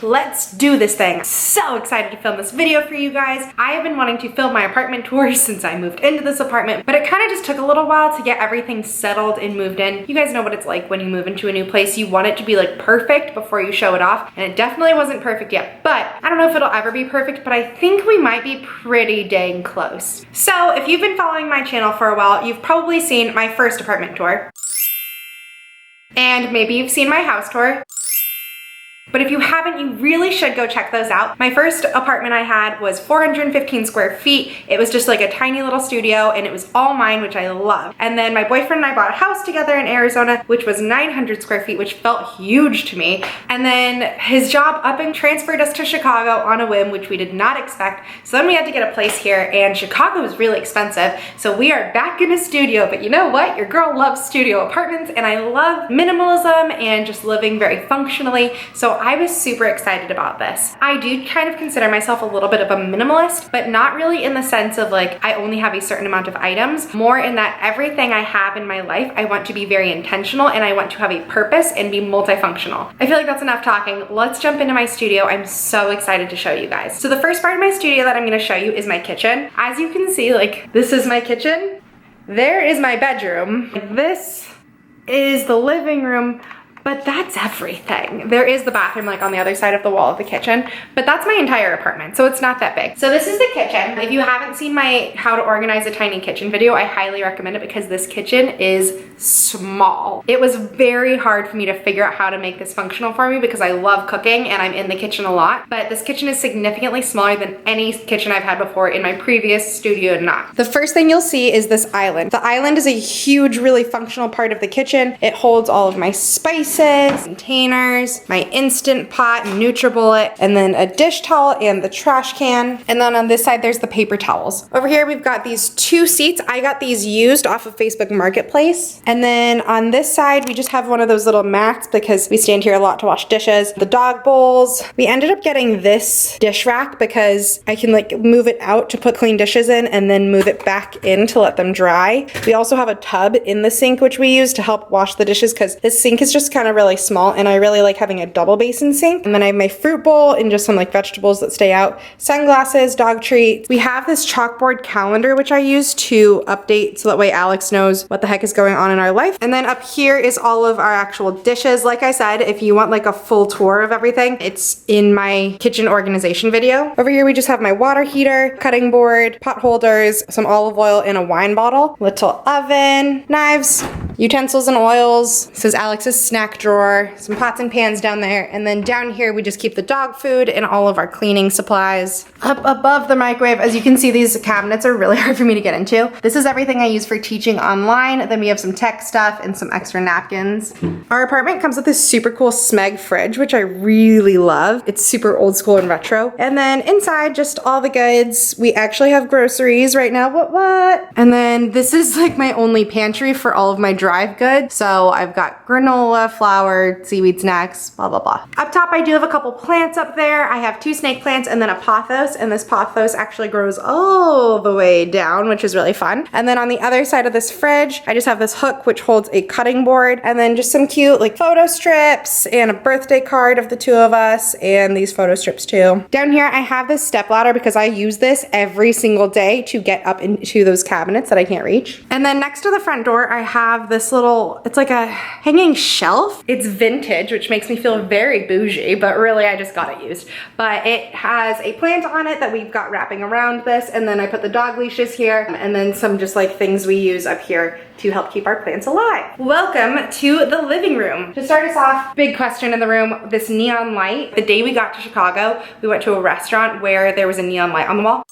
let's do this thing. So excited to film this video for you guys. I have been wanting to film my apartment tour since I moved into this apartment, but it kind of just took a little while to get everything settled and moved in. You guys know what it's like when you move into a new place. You want it to be like perfect before you show it off, and it definitely wasn't perfect yet, but I don't know if it'll ever be perfect, but I think we might be pretty dang close. So if you've been following my channel for a while, you've probably seen my first apartment tour, and maybe you've seen my house tour. But if you haven't, you really should go check those out. My first apartment I had was 415 square feet. It was just like a tiny little studio, and it was all mine, which I love. And then my boyfriend and I bought a house together in Arizona, which was 900 square feet, which felt huge to me. And then his job up and transferred us to Chicago on a whim, which we did not expect. So then we had to get a place here, and Chicago was really expensive. So we are back in a studio, but you know what? Your girl loves studio apartments, and I love minimalism and just living very functionally. So I was super excited about this. I do kind of consider myself a little bit of a minimalist, but not really in the sense of like I only have a certain amount of items, more in that everything I have in my life, I want to be very intentional and I want to have a purpose and be multifunctional. I feel like that's enough talking. Let's jump into my studio. I'm so excited to show you guys. So the first part of my studio that I'm gonna show you is my kitchen. As you can see, like this is my kitchen. There is my bedroom. This is the living room. But that's everything. There is the bathroom like on the other side of the wall of the kitchen, but that's my entire apartment, so it's not that big. So this is the kitchen. If you haven't seen my how to organize a tiny kitchen video, I highly recommend it because this kitchen is small. It was very hard for me to figure out how to make this functional for me because I love cooking and I'm in the kitchen a lot, but this kitchen is significantly smaller than any kitchen I've had before in my previous studio not. The first thing you'll see is this island. The island is a huge, really functional part of the kitchen. It holds all of my spices, containers, my Instant Pot, NutriBullet, and then a dish towel and the trash can. And then on this side, there's the paper towels. Over here, we've got these two seats. I got these used off of Facebook Marketplace. And then on this side, we just have one of those little mats because we stand here a lot to wash dishes. The dog bowls. We ended up getting this dish rack because I can like move it out to put clean dishes in and then move it back in to let them dry. We also have a tub in the sink, which we use to help wash the dishes because this sink is just kind of really small and I really like having a double basin sink. And then I have my fruit bowl and just some like vegetables that stay out, sunglasses, dog treats. We have this chalkboard calendar which I use to update so that way Alex knows what the heck is going on in our life. And then up here is all of our actual dishes. Like I said, if you want like a full tour of everything, it's in my kitchen organization video. Over here we just have my water heater, cutting board, pot holders, some olive oil and a wine bottle, little oven, knives, utensils and oils. This is Alex's snack drawer, some pots and pans down there, and then down here we just keep the dog food and all of our cleaning supplies. Up above the microwave, as you can see, these cabinets are really hard for me to get into. This is everything I use for teaching online. Then we have some tech stuff and some extra napkins. Our apartment comes with this super cool Smeg fridge, which I really love. It's super old school and retro. And then inside, just all the goods. We actually have groceries right now. What? And then this is like my only pantry for all of my drive goods. So I've got granola, flour, seaweed snacks, blah, blah, blah. Up top, I do have a couple plants up there. I have two snake plants and then a pothos, and this pothos actually grows all the way down, which is really fun. And then on the other side of this fridge, I just have this hook which holds a cutting board, and then just some cute like photo strips and a birthday card of the two of us, and these photo strips too. Down here, I have this step ladder because I use this every single day to get up into those cabinets that I can't reach. And then next to the front door, I have this little, it's like a hanging shelf. It's vintage, which makes me feel very bougie, but really I just got it used. But it has a plant on it that we've got wrapping around this, and then I put the dog leashes here, and then some just like things we use up here to help keep our plants alive. Welcome to the living room. To start us off, big question in the room, this neon light. The day we got to Chicago, we went to a restaurant where there was a neon light on the wall.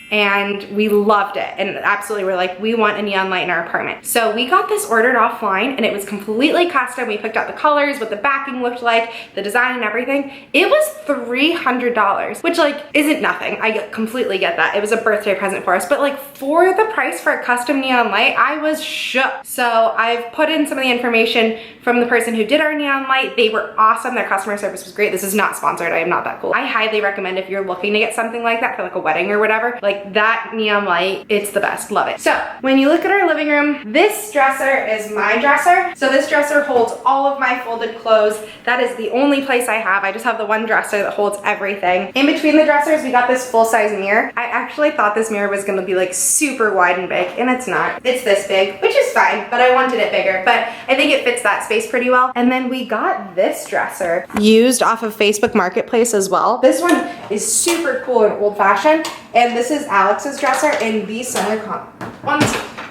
and we loved it, and absolutely we're like, we want a neon light in our apartment. So we got this ordered offline, and it was completely custom. We picked out the colors, what the backing looked like, the design and everything. It was $300, which like isn't nothing. I completely get that. It was a birthday present for us, but like for the price for a custom neon light, I was shook. So I've put in some of the information from the person who did our neon light. They were awesome. Their customer service was great. This is not sponsored. I am not that cool. I highly recommend if you're looking to get something like that for like a wedding or whatever, like Like that neon light, it's the best, love it. So when you look at our living room, this dresser is my dresser. So this dresser holds all of my folded clothes. That is the only place I have. I just have the one dresser that holds everything. In between the dressers, we got this full-size mirror. I actually thought this mirror was gonna be like super wide and big, and it's not. It's this big, which is fine, but I wanted it bigger. But I think it fits that space pretty well. And then we got this dresser used off of Facebook Marketplace as well. This one is super cool and old-fashioned, and this is Alex's dresser, and these center ones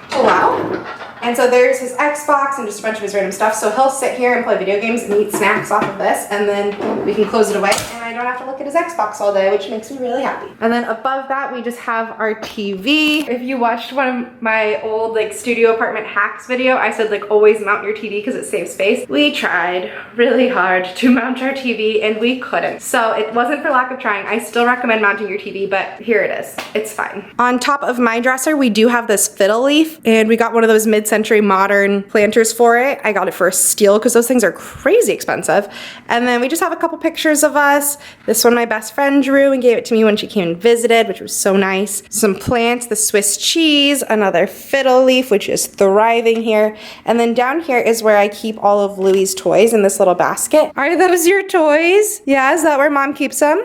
pull out. And so there's his Xbox and just a bunch of his random stuff. So he'll sit here and play video games and eat snacks off of this, and then we can close it away, and I don't have to look at his Xbox all day, which makes me really happy. And then above that, we just have our TV. If you watched one of my old like studio apartment hacks video, I said like always mount your TV because it saves space. We tried really hard to mount our TV and we couldn't. So it wasn't for lack of trying. I still recommend mounting your TV, but here it is. It's fine. On top of my dresser, we do have this fiddle leaf, and we got one of those mid-century modern planters for it. I got it for a steal because those things are crazy expensive. And then we just have a couple pictures of us. This one my best friend drew and gave it to me when she came and visited, which was so nice. Some plants, the Swiss cheese, another fiddle leaf, which is thriving here. And then down here is where I keep all of Louie's toys in this little basket. Are those your toys? Yeah, is that where Mom keeps them?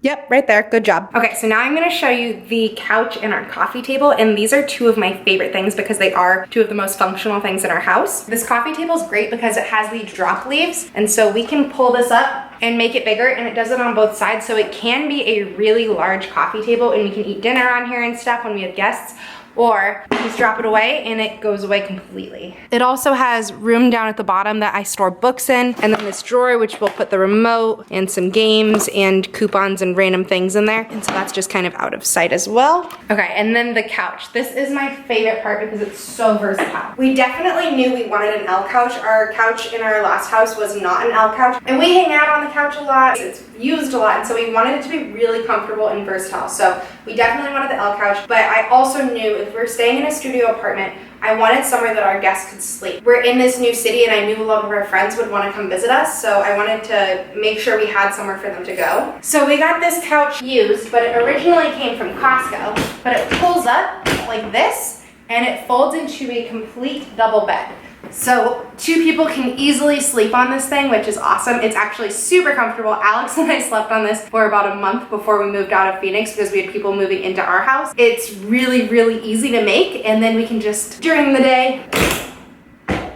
Yep, right there, good job. Okay, so now I'm gonna show you the couch and our coffee table, and these are two of my favorite things because they are two of the most functional things in our house. This coffee table is great because it has these drop leaves, and so we can pull this up and make it bigger, and it does it on both sides, so it can be a really large coffee table, and we can eat dinner on here and stuff when we have guests. Or just drop it away and it goes away completely. It also has room down at the bottom that I store books in, and then this drawer which will put the remote and some games and coupons and random things in there. And so that's just kind of out of sight as well. Okay, and then the couch. This is my favorite part because it's so versatile. We definitely knew we wanted an L couch. Our couch in our last house was not an L couch, and we hang out on the couch a lot. It's used a lot, and so we wanted it to be really comfortable and versatile. So we definitely wanted the L couch, but I also knew if we're staying in a studio apartment, I wanted somewhere that our guests could sleep. We're in this new city, and I knew a lot of our friends would want to come visit us, so I wanted to make sure we had somewhere for them to go. So we got this couch used, but it originally came from Costco, but it pulls up like this, and it folds into a complete double bed. So 2 people can easily sleep on this thing, which is awesome. It's actually super comfortable. Alex and I slept on this for about a month before we moved out of Phoenix because we had people moving into our house. It's really, really easy to make, and then we can just, during the day,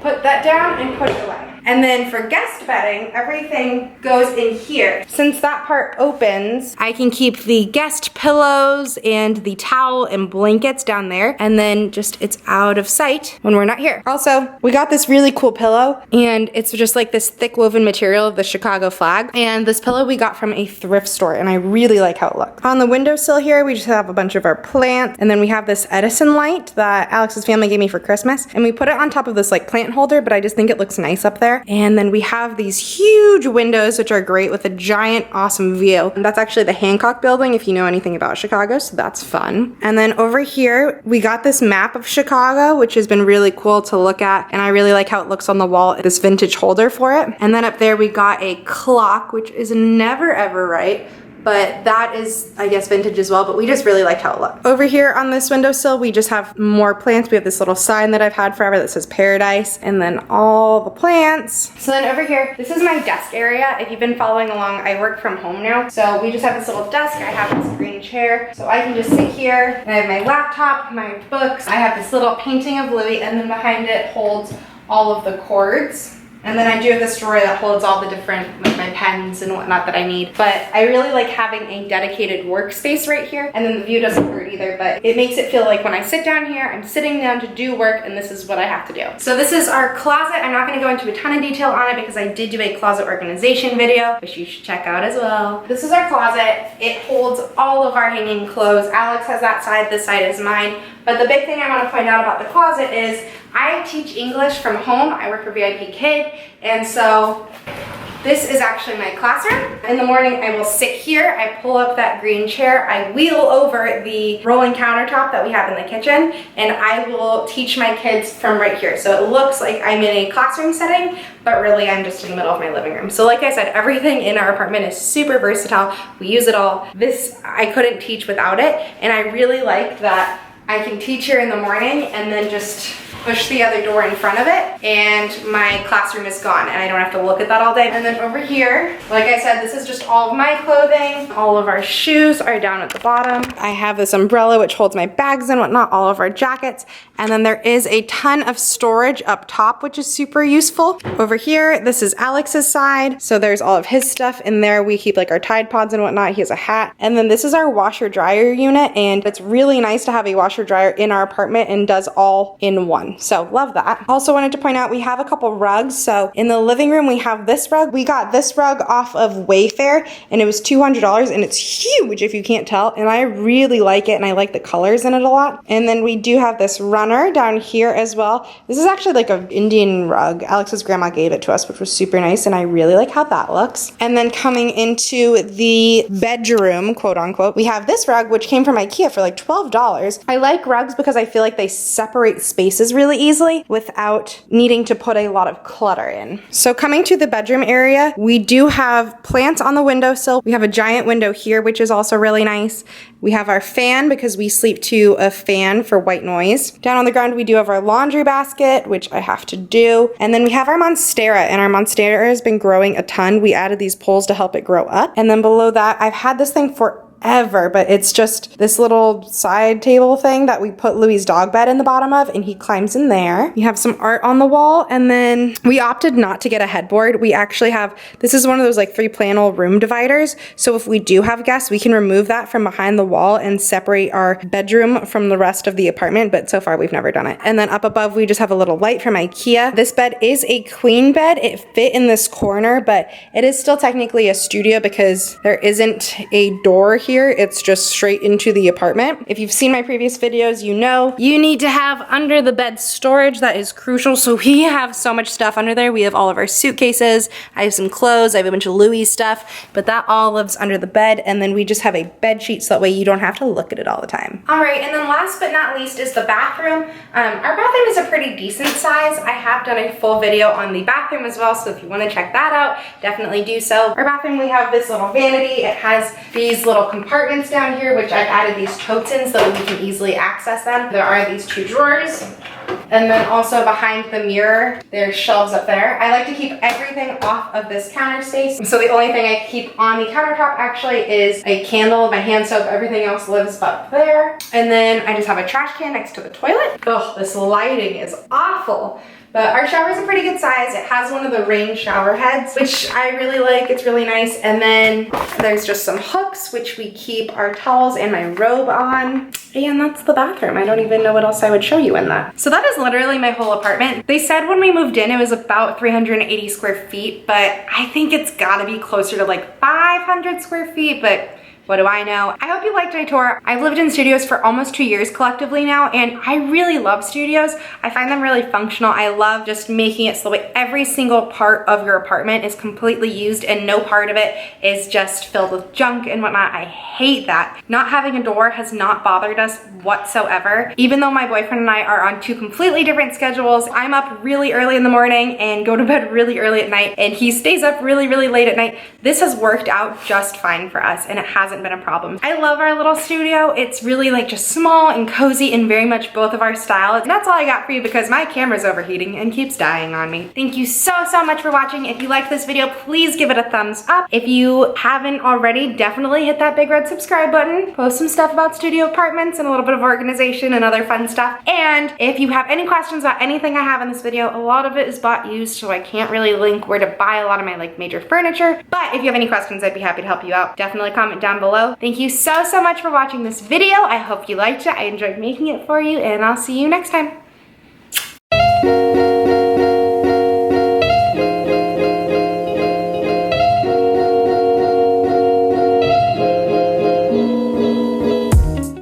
put that down and put it away. And then for guest bedding, everything goes in here. Since that part opens, I can keep the guest pillows and the towel and blankets down there, and then just it's out of sight when we're not here. Also, we got this really cool pillow, and it's just like this thick woven material of the Chicago flag. And this pillow we got from a thrift store, and I really like how it looks. On the windowsill here, we just have a bunch of our plants, and then we have this Edison light that Alex's family gave me for Christmas, and we put it on top of this like plant holder, but I just think it looks nice up there. And then we have these huge windows, which are great with a giant, awesome view. And that's actually the Hancock building, if you know anything about Chicago, so that's fun. And then over here, we got this map of Chicago, which has been really cool to look at. And I really like how it looks on the wall, this vintage holder for it. And then up there, we got a clock, which is never ever right. But that is, I guess, vintage as well, but we just really liked how it looked. Over here on this windowsill, we just have more plants. We have this little sign that I've had forever that says Paradise, and then all the plants. So then over here, this is my desk area. If you've been following along, I work from home now. So we just have this little desk. I have this green chair, so I can just sit here. I have my laptop, my books. I have this little painting of Louie, and then behind it holds all of the cords. And then I do have this drawer that holds all the different, like my pens and whatnot that I need. But I really like having a dedicated workspace right here. And then the view doesn't hurt either, but it makes it feel like when I sit down here, I'm sitting down to do work, and this is what I have to do. So this is our closet. I'm not gonna go into a ton of detail on it because I did do a closet organization video, which you should check out as well. This is our closet. It holds all of our hanging clothes. Alex has that side, this side is mine. But the big thing I want to point out about the closet is I teach English from home. I work for VIP Kid, and so This is actually my classroom. In the morning, I will sit here, I pull up that green chair, I wheel over the rolling countertop that we have in the kitchen, and I will teach my kids from right here. So it looks like I'm in a classroom setting, but really I'm just in the middle of my living room. So like I said, everything in our apartment is super versatile. We use it all. This, I couldn't teach without it, and I really like that I can teach here in the morning and then just push the other door in front of it and my classroom is gone and I don't have to look at that all day. And then over here, like I said, this is just all of my clothing. All of our shoes are down at the bottom. I have this umbrella which holds my bags and whatnot, all of our jackets. And then there is a ton of storage up top, which is super useful. Over here, this is Alex's side. So there's all of his stuff in there. We keep like our Tide Pods and whatnot. He has a hat. And then this is our washer dryer unit. And it's really nice to have a washer dryer in our apartment and does all in one. So love that. Also wanted to point out we have a couple rugs. So in the living room, we have this rug. We got this rug off of Wayfair and it was $200 and it's huge if you can't tell. And I really like it and I like the colors in it a lot. And then we do have this runner down here as well. This is actually like an Indian rug. Alex's grandma gave it to us, which was super nice and I really like how that looks. And then coming into the bedroom, quote unquote, we have this rug which came from IKEA for like $12. I like rugs because I feel like they separate spaces really easily without needing to put a lot of clutter in. So coming to the bedroom area, we do have plants on the windowsill. We have a giant window here, which is also really nice. We have our fan because we sleep to a fan for white noise. Down on the ground, we do have our laundry basket, which I have to do. And then we have our Monstera, and our Monstera has been growing a ton. We added these poles to help it grow up. And then below that, I've had this thing forever, but it's just this little side table thing that we put Louie's dog bed in the bottom of and he climbs in there. We have some art on the wall and then we opted not to get a headboard. We actually have, this is one of those like 3-panel room dividers. So if we do have guests, we can remove that from behind the wall and separate our bedroom from the rest of the apartment, but so far we've never done it. And then up above, we just have a little light from IKEA. This bed is a queen bed. It fit in this corner, but it is still technically a studio because there isn't a door here. It's just straight into the apartment. If you've seen my previous videos, you know you need to have under the bed storage. That is crucial. So we have so much stuff under there. We have all of our suitcases. I have some clothes. I have a bunch of Louis stuff, but that all lives under the bed. And then we just have a bed sheet so that way you don't have to look at it all the time. All right, and then last but not least is the bathroom. Our bathroom is a pretty decent size. I have done a full video on the bathroom as well, so if you want to check that out, definitely do so. Our bathroom, we have this little vanity. It has these little compartments down here, which I've added these totes in so that we can easily access them. There are these 2 drawers. And then also behind the mirror, there's shelves up there. I like to keep everything off of this counter space. So the only thing I keep on the countertop actually is a candle, my hand soap, everything else lives up there. And then I just have a trash can next to the toilet. Oh, this lighting is awful. But our shower is a pretty good size. It has one of the rain shower heads, which I really like. It's really nice. And then there's just some hooks, which we keep our towels and my robe on. And that's the bathroom. I don't even know what else I would show you in that. So that is literally my whole apartment. They said when we moved in, it was about 380 square feet, but I think it's gotta be closer to like 500 square feet, but what do I know? I hope you liked my tour. I've lived in studios for almost 2 years collectively now, and I really love studios. I find them really functional. I love just making it so that every single part of your apartment is completely used and no part of it is just filled with junk and whatnot. I hate that. Not having a door has not bothered us whatsoever. Even though my boyfriend and I are on 2 completely different schedules, I'm up really early in the morning and go to bed really early at night, and he stays up really, really late at night. This has worked out just fine for us, and it hasn't been a problem. I love our little studio. It's really like just small and cozy and very much both of our style. And that's all I got for you because my camera's overheating and keeps dying on me. Thank you so much for watching. If you liked this video, please give it a thumbs up. If you haven't already, definitely hit that big red subscribe button. Post some stuff about studio apartments and a little bit of organization and other fun stuff. And if you have any questions about anything I have in this video, a lot of it is bought used, so I can't really link where to buy a lot of my like major furniture. But if you have any questions, I'd be happy to help you out. Definitely comment down below. Thank you so much for watching this video. I hope you liked it. I enjoyed making it for you, and I'll see you next time.